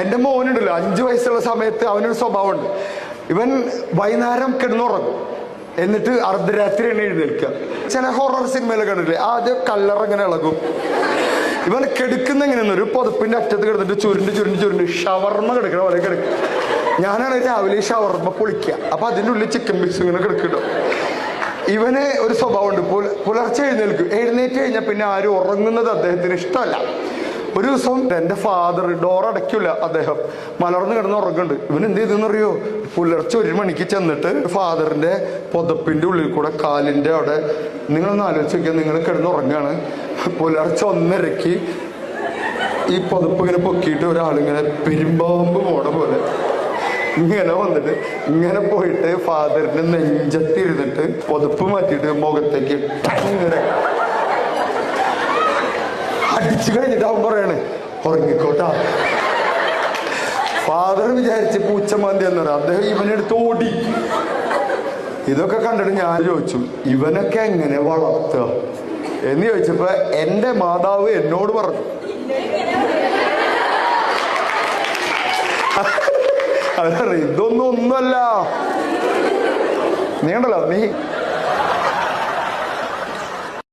എൻ്റെ മോനുണ്ടല്ലോ 5 വയസ്സുള്ള സമയത്ത് അവനൊരു സ്വഭാവമുണ്ട്. ഇവൻ വൈകുന്നേരം കിടന്നുറങ്ങും, എന്നിട്ട് അർദ്ധരാത്രി എഴുന്നേൽക്കുക. ചില ഹൊറർ സിനിമയിലൊക്കെ കണ്ടിട്ടില്ലേ, ആദ്യം കല്ലറിങ്ങനെ ഇളകും. ഇവൻ കിടക്കുന്ന എങ്ങനെയെന്ന് ഒരു പുതപ്പിന്റെ അറ്റത്ത് കിടന്നിട്ട് ചുരുണ്ട് ഷവർമ്മ കിടക്കണ പോലെ കിടക്കും. ഞാനാണ് രാവിലെ ഷവർമ്മ പൊളിക്കുക, അപ്പൊ അതിൻ്റെ ഉള്ളിൽ ചിക്കൻ പീസ് ഇങ്ങനെ കിടക്കിട്ടോ. ഇവന് ഒരു സ്വഭാവമുണ്ട്, പുലർച്ചെ എഴുന്നേറ്റ് കഴിഞ്ഞാൽ പിന്നെ ആരും ഉറങ്ങുന്നത് അദ്ദേഹത്തിന് ഇഷ്ടമല്ല. ഒരു ദിവസം എൻ്റെ ഫാദർ ഡോർ അടയ്ക്കില്ല, അദ്ദേഹം മലർന്ന് കിടന്ന് ഉറങ്ങുന്നുണ്ട്. ഇവൻ എന്ത് ചെയ്തെന്നറിയോ, പുലർച്ചെ 1 മണിക്ക് ചെന്നിട്ട് ഫാദറിന്റെ പുതപ്പിന്റെ ഉള്ളിൽ കൂടെ കാലിന്റെ അവിടെ, നിങ്ങളൊന്ന് ആലോചിച്ച് നോക്കിയാൽ, നിങ്ങൾ കിടന്ന് ഉറങ്ങാണ്, പുലർച്ചെ 1:30 ഈ പുതപ്പ് ഇങ്ങനെ പൊക്കിയിട്ട് ഒരാളിങ്ങനെ പെരുമ്പാമ്പ് പോണ പോലെ ഇങ്ങനെ വന്നിട്ട് ഇങ്ങനെ പോയിട്ട് ഫാദറിന്റെ നെഞ്ചത്തിരുന്നിട്ട് പുതപ്പ് മാറ്റിയിട്ട് മുഖത്തേക്ക് ഇങ്ങനെ അടിച്ചു കഴിഞ്ഞിട്ട് അവൻ പറയണേ, ഉറങ്ങിക്കോട്ടാ. ഫാദർ വിചാരിച്ച് പൂച്ചമാന്തി എന്ന് പറയാം, അദ്ദേഹം ഇവനെടുത്ത് ഓടി. ഇതൊക്കെ കണ്ടിട്ട് ഞാൻ ചോദിച്ചു, ഇവനൊക്കെ എങ്ങനെ വളർത്തുക എന്ന് ചോദിച്ചപ്പോ എൻ്റെ മാതാവ് എന്നോട് പറഞ്ഞു, ഇതൊന്നും ഒന്നുമല്ല, നീ ഉണ്ടല്ലോ നീ